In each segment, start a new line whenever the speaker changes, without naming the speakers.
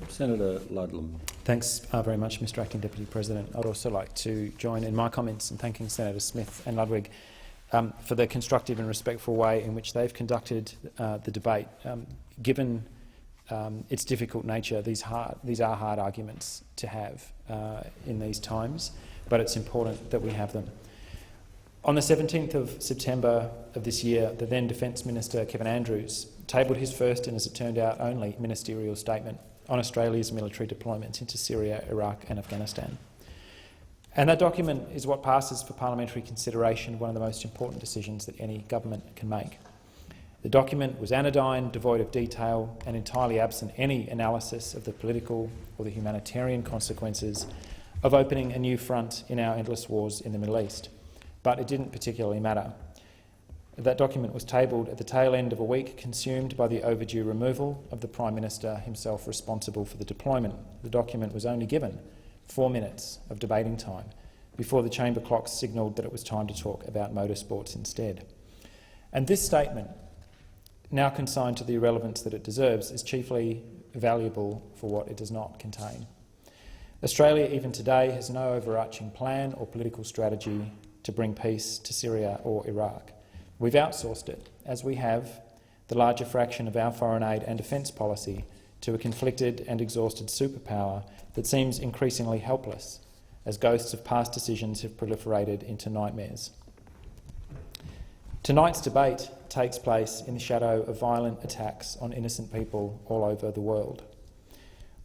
Senator Ludlam.
Thanks very much, Mr Acting Deputy President. I'd also like to join in my comments in thanking Senator Smith and Ludwig for the constructive and respectful way in which they've conducted the debate. Given its difficult nature, these are hard arguments to have in these times, but it's important that we have them. On the 17th of September of this year, the then Defence Minister, Kevin Andrews, tabled his first and, as it turned out, only ministerial statement on Australia's military deployment into Syria, Iraq and Afghanistan. And that document is what passes for parliamentary consideration, one of the most important decisions that any government can make. The document was anodyne, devoid of detail and entirely absent any analysis of the political or the humanitarian consequences of opening a new front in our endless wars in the Middle East. But it didn't particularly matter. That document was tabled at the tail end of a week consumed by the overdue removal of the Prime Minister himself responsible for the deployment. The document was only given 4 minutes of debating time before the chamber clocks signalled that it was time to talk about motorsports instead. And this statement, now consigned to the irrelevance that it deserves, is chiefly valuable for what it does not contain. Australia, even today, has no overarching plan or political strategy to bring peace to Syria or Iraq. We've outsourced it, as we have the larger fraction of our foreign aid and defence policy, to a conflicted and exhausted superpower that seems increasingly helpless as ghosts of past decisions have proliferated into nightmares. Tonight's debate takes place in the shadow of violent attacks on innocent people all over the world.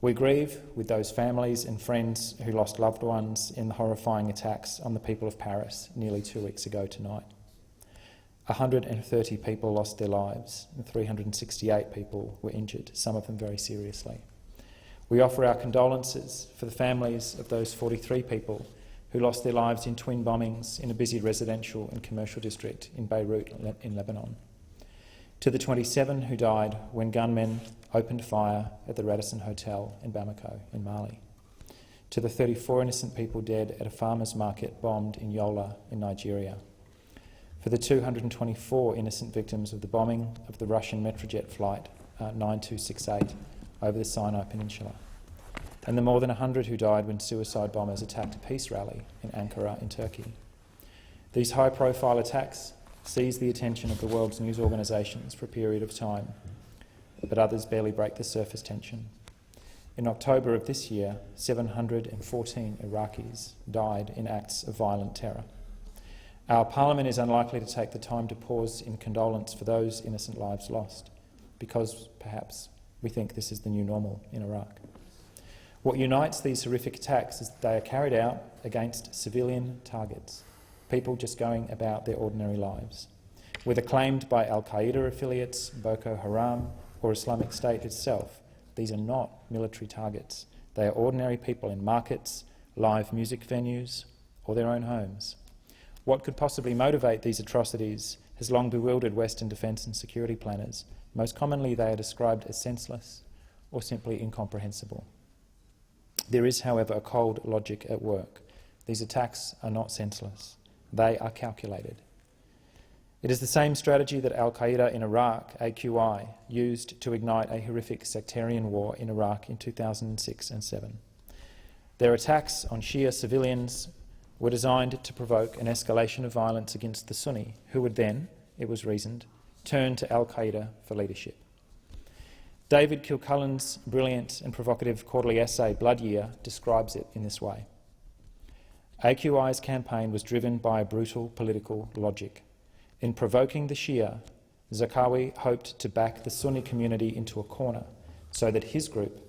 We grieve with those families and friends who lost loved ones in the horrifying attacks on the people of Paris nearly 2 weeks ago tonight. 130 people lost their lives and 368 people were injured, some of them very seriously. We offer our condolences for the families of those 43 people who lost their lives in twin bombings in a busy residential and commercial district in Beirut in Lebanon. To the 27 who died when gunmen opened fire at the Radisson Hotel in Bamako in Mali. To the 34 innocent people dead at a farmer's market bombed in Yola in Nigeria. For the 224 innocent victims of the bombing of the Russian Metrojet flight 9268 over the Sinai Peninsula, and the more than 100 who died when suicide bombers attacked a peace rally in Ankara in Turkey. These high-profile attacks seized the attention of the world's news organisations for a period of time, but others barely break the surface tension. In October of this year, 714 Iraqis died in acts of violent terror. Our Parliament is unlikely to take the time to pause in condolence for those innocent lives lost, because perhaps we think this is the new normal in Iraq. What unites these horrific attacks is that they are carried out against civilian targets, people just going about their ordinary lives. Whether claimed by Al-Qaeda affiliates, Boko Haram or Islamic State itself, these are not military targets. They are ordinary people in markets, live music venues or their own homes. What could possibly motivate these atrocities has long bewildered Western defence and security planners. Most commonly they are described as senseless or simply incomprehensible. There is, however, a cold logic at work. These attacks are not senseless. They are calculated. It is the same strategy that Al-Qaeda in Iraq, AQI, used to ignite a horrific sectarian war in Iraq in 2006 and 2007. Their attacks on Shia civilians were designed to provoke an escalation of violence against the Sunni, who would then, it was reasoned, turn to Al-Qaeda for leadership. David Kilcullen's brilliant and provocative quarterly essay, Blood Year, describes it in this way. AQI's campaign was driven by a brutal political logic. In provoking the Shia, Zarqawi hoped to back the Sunni community into a corner so that his group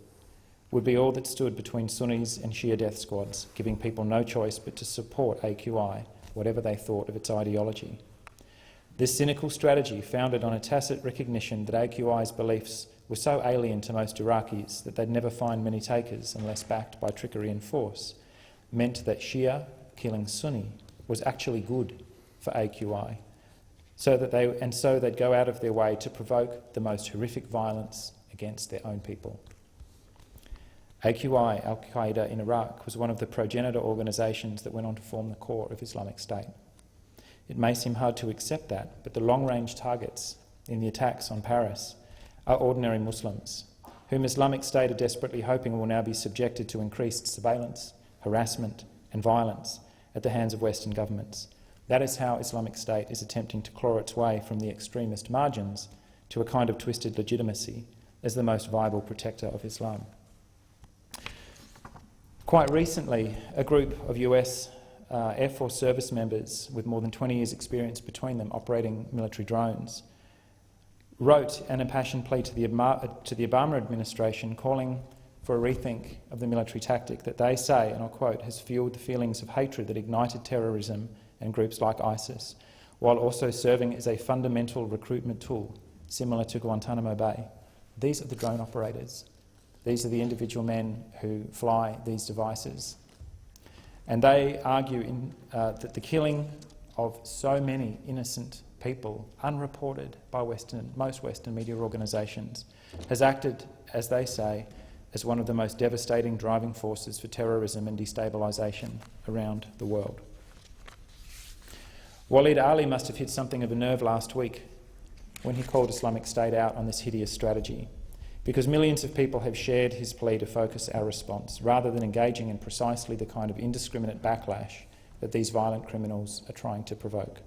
would be all that stood between Sunnis and Shia death squads, giving people no choice but to support AQI, whatever they thought of its ideology. This cynical strategy, founded on a tacit recognition that AQI's beliefs were so alien to most Iraqis that they'd never find many takers unless backed by trickery and force, meant that Shia killing Sunni was actually good for AQI, so they'd go out of their way to provoke the most horrific violence against their own people. AQI, Al-Qaeda in Iraq, was one of the progenitor organisations that went on to form the core of Islamic State. It may seem hard to accept that, but the long-range targets in the attacks on Paris are ordinary Muslims whom Islamic State are desperately hoping will now be subjected to increased surveillance, harassment and violence at the hands of Western governments. That is how Islamic State is attempting to claw its way from the extremist margins to a kind of twisted legitimacy as the most viable protector of Islam. Quite recently, a group of US Air Force service members with more than 20 years' experience between them operating military drones wrote an impassioned plea to the Obama administration calling for a rethink of the military tactic that they say, and I'll quote, has fueled the feelings of hatred that ignited terrorism and groups like ISIS, while also serving as a fundamental recruitment tool similar to Guantanamo Bay. These are the drone operators. These are the individual men who fly these devices. And they argue that the killing of so many innocent people, unreported by most Western media organisations, has acted, as they say, as one of the most devastating driving forces for terrorism and destabilisation around the world. Waleed Ali must have hit something of a nerve last week when he called Islamic State out on this hideous strategy, because millions of people have shared his plea to focus our response, rather than engaging in precisely the kind of indiscriminate backlash that these violent criminals are trying to provoke.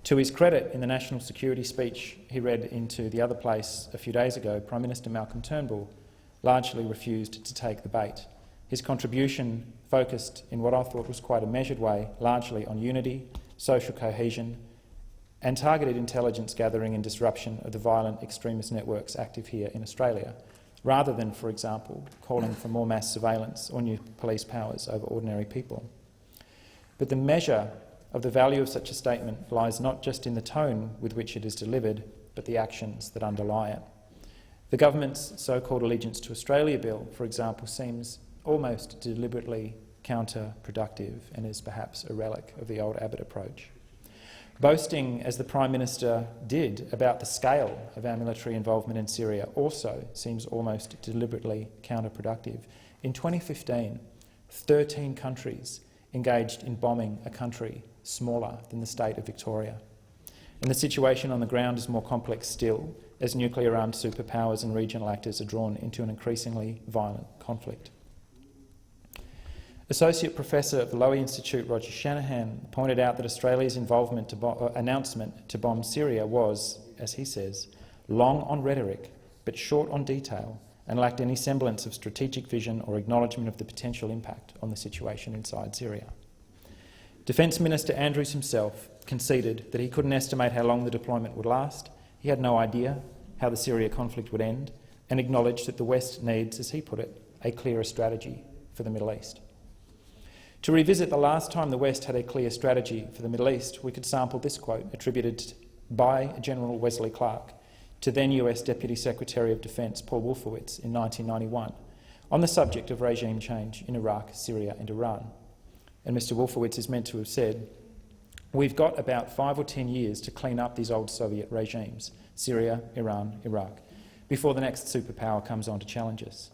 To his credit, in the national security speech he read into the other place a few days ago, Prime Minister Malcolm Turnbull largely refused to take the bait. His contribution focused in what I thought was quite a measured way, largely on unity, social cohesion, and targeted intelligence gathering and disruption of the violent extremist networks active here in Australia, rather than, for example, calling for more mass surveillance or new police powers over ordinary people. But the measure of the value of such a statement lies not just in the tone with which it is delivered, but the actions that underlie it. The government's so-called Allegiance to Australia bill, for example, seems almost deliberately counterproductive and is perhaps a relic of the old Abbott approach. Boasting, as the Prime Minister did, about the scale of our military involvement in Syria also seems almost deliberately counterproductive. In 2015, 13 countries engaged in bombing a country smaller than the state of Victoria. And the situation on the ground is more complex still, as nuclear-armed superpowers and regional actors are drawn into an increasingly violent conflict. Associate Professor of the Lowy Institute, Roger Shanahan, pointed out that Australia's announcement to bomb Syria was, as he says, long on rhetoric but short on detail, and lacked any semblance of strategic vision or acknowledgement of the potential impact on the situation inside Syria. Defence Minister Andrews himself conceded that he couldn't estimate how long the deployment would last. He had no idea how the Syria conflict would end, and acknowledged that the West needs, as he put it, a clearer strategy for the Middle East. To revisit the last time the West had a clear strategy for the Middle East, we could sample this quote attributed by General Wesley Clark to then US Deputy Secretary of Defence Paul Wolfowitz in 1991 on the subject of regime change in Iraq, Syria and Iran. And Mr Wolfowitz is meant to have said, "We've got about 5 or 10 years to clean up these old Soviet regimes, Syria, Iran, Iraq, before the next superpower comes on to challenge us."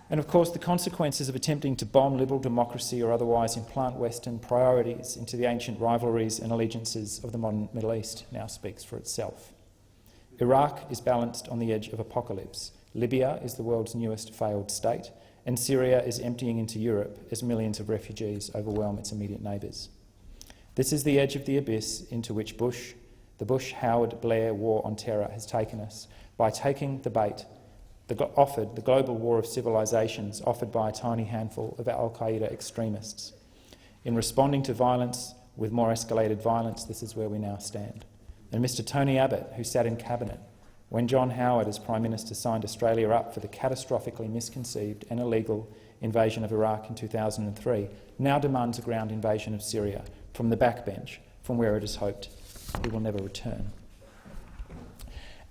And of course, the consequences of attempting to bomb liberal democracy or otherwise implant Western priorities into the ancient rivalries and allegiances of the modern Middle East now speaks for itself. Iraq is balanced on the edge of apocalypse. Libya is the world's newest failed state, and Syria is emptying into Europe as millions of refugees overwhelm its immediate neighbours. This is the edge of the abyss into which the Bush-Howard-Blair war on terror has taken us by taking the bait offered the global war of civilizations offered by a tiny handful of al-Qaeda extremists. In responding to violence with more escalated violence, this is where we now stand. And Mr Tony Abbott, who sat in Cabinet when John Howard as Prime Minister signed Australia up for the catastrophically misconceived and illegal invasion of Iraq in 2003, now demands a ground invasion of Syria from the backbench, from where it is hoped he will never return.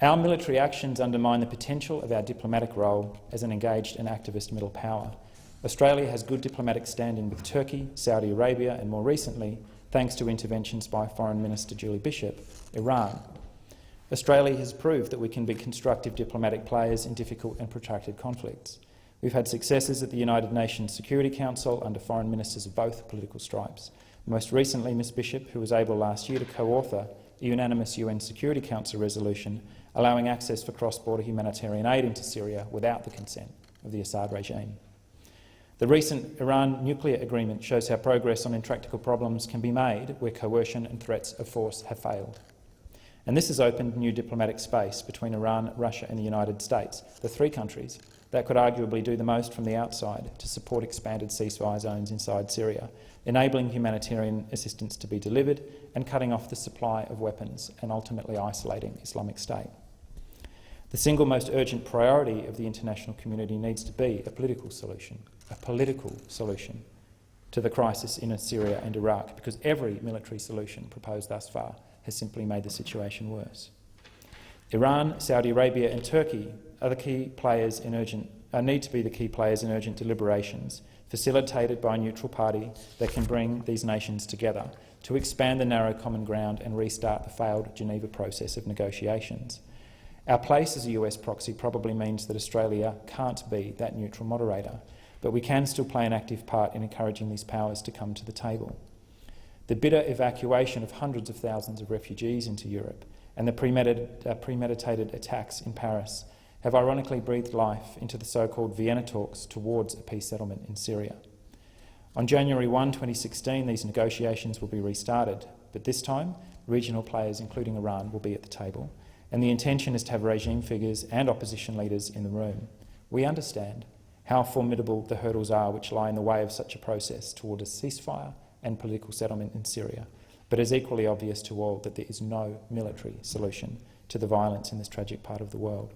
Our military actions undermine the potential of our diplomatic role as an engaged and activist middle power. Australia has good diplomatic standing with Turkey, Saudi Arabia and, more recently, thanks to interventions by Foreign Minister Julie Bishop, Iran. Australia has proved that we can be constructive diplomatic players in difficult and protracted conflicts. We've had successes at the United Nations Security Council under foreign ministers of both political stripes. Most recently, Ms Bishop, who was able last year to co-author a unanimous UN Security Council resolution allowing access for cross-border humanitarian aid into Syria without the consent of the Assad regime. The recent Iran nuclear agreement shows how progress on intractable problems can be made where coercion and threats of force have failed. And this has opened new diplomatic space between Iran, Russia and the United States, the three countries that could arguably do the most from the outside to support expanded ceasefire zones inside Syria, enabling humanitarian assistance to be delivered and cutting off the supply of weapons and ultimately isolating Islamic State. The single most urgent priority of the international community needs to be a political solution to the crisis in Syria and Iraq, because every military solution proposed thus far has simply made the situation worse. Iran, Saudi Arabia and Turkey are the key players in need to be the key players in urgent deliberations, facilitated by a neutral party that can bring these nations together to expand the narrow common ground and restart the failed Geneva process of negotiations. Our place as a US proxy probably means that Australia can't be that neutral moderator, but we can still play an active part in encouraging these powers to come to the table. The bitter evacuation of hundreds of thousands of refugees into Europe and the premeditated attacks in Paris have ironically breathed life into the so-called Vienna talks towards a peace settlement in Syria. On January 1, 2016, these negotiations will be restarted, but this time regional players, including Iran, will be at the table, and the intention is to have regime figures and opposition leaders in the room. We understand how formidable the hurdles are which lie in the way of such a process toward a ceasefire and political settlement in Syria, but it is equally obvious to all that there is no military solution to the violence in this tragic part of the world.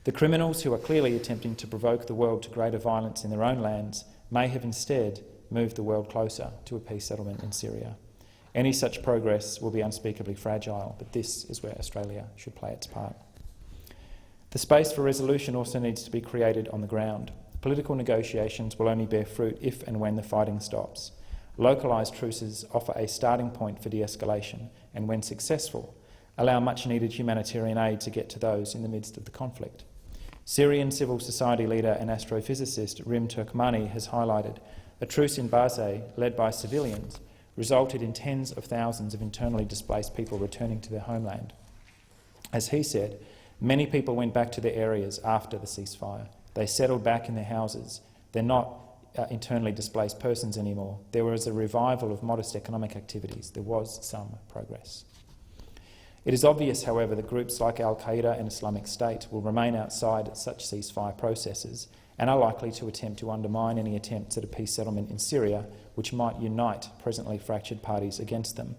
The criminals who are clearly attempting to provoke the world to greater violence in their own lands may have instead moved the world closer to a peace settlement in Syria. Any such progress will be unspeakably fragile, but this is where Australia should play its part. The space for resolution also needs to be created on the ground. Political negotiations will only bear fruit if and when the fighting stops. Localised truces offer a starting point for de-escalation and, when successful, allow much-needed humanitarian aid to get to those in the midst of the conflict. Syrian civil society leader and astrophysicist Rim Turkmani has highlighted a truce in Basay, led by civilians, resulted in tens of thousands of internally displaced people returning to their homeland. As he said, many people went back to their areas after the ceasefire. They settled back in their houses. They're not internally displaced persons anymore. There was a revival of modest economic activities. There was some progress. It is obvious, however, that groups like Al-Qaeda and Islamic State will remain outside such ceasefire processes and are likely to attempt to undermine any attempts at a peace settlement in Syria which might unite presently fractured parties against them.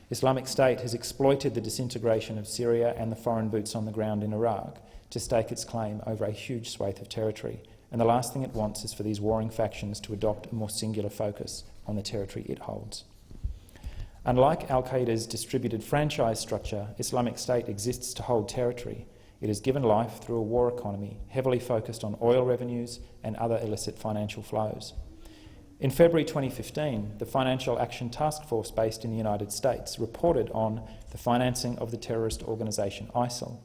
Islamic State has exploited the disintegration of Syria and the foreign boots on the ground in Iraq to stake its claim over a huge swathe of territory, and the last thing it wants is for these warring factions to adopt a more singular focus on the territory it holds. Unlike Al-Qaeda's distributed franchise structure, Islamic State exists to hold territory. It is given life through a war economy heavily focused on oil revenues and other illicit financial flows. In February 2015, the Financial Action Task Force based in the United States reported on the financing of the terrorist organisation ISIL.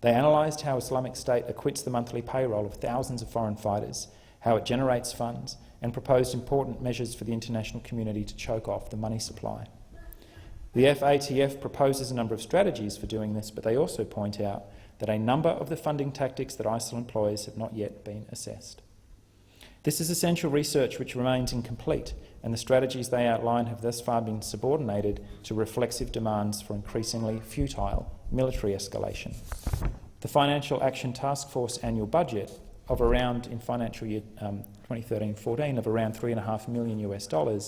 They analysed how Islamic State acquits the monthly payroll of thousands of foreign fighters, how it generates funds, and proposed important measures for the international community to choke off the money supply. The FATF proposes a number of strategies for doing this, but they also point out that a number of the funding tactics that ISIL employs have not yet been assessed. This is essential research which remains incomplete, and the strategies they outline have thus far been subordinated to reflexive demands for increasingly futile military escalation. The Financial Action Task Force annual budget of around, in financial year 2013-14, of around $3.5 million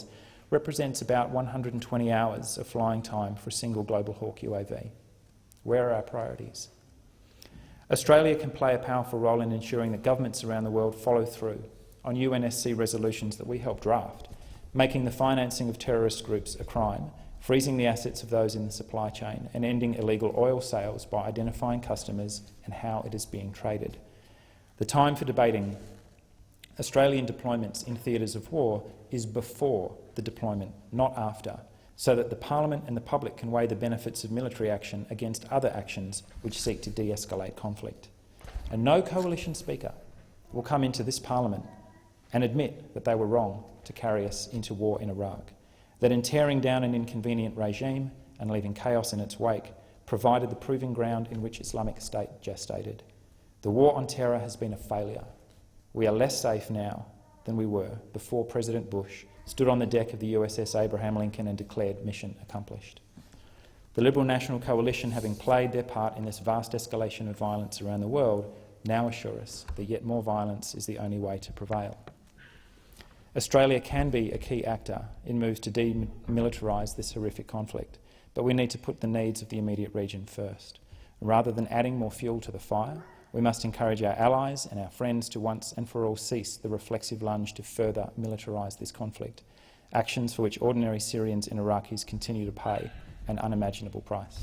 represents about 120 hours of flying time for a single Global Hawk UAV. Where are our priorities? Australia can play a powerful role in ensuring that governments around the world follow through on UNSC resolutions that we help draft, making the financing of terrorist groups a crime, freezing the assets of those in the supply chain, and ending illegal oil sales by identifying customers and how it is being traded. The time for debating Australian deployments in theatres of war is before the deployment, not after, so that the Parliament and the public can weigh the benefits of military action against other actions which seek to de-escalate conflict. And no coalition speaker will come into this Parliament and admit that they were wrong to carry us into war in Iraq, that in tearing down an inconvenient regime and leaving chaos in its wake, provided the proving ground in which Islamic State gestated. The war on terror has been a failure. We are less safe now than we were before President Bush stood on the deck of the USS Abraham Lincoln and declared mission accomplished. The Liberal National Coalition, having played their part in this vast escalation of violence around the world, now assure us that yet more violence is the only way to prevail. Australia can be a key actor in moves to demilitarise this horrific conflict, but we need to put the needs of the immediate region first. Rather than adding more fuel to the fire, we must encourage our allies and our friends to once and for all cease the reflexive lunge to further militarise this conflict, actions for which ordinary Syrians and Iraqis continue to pay an unimaginable price.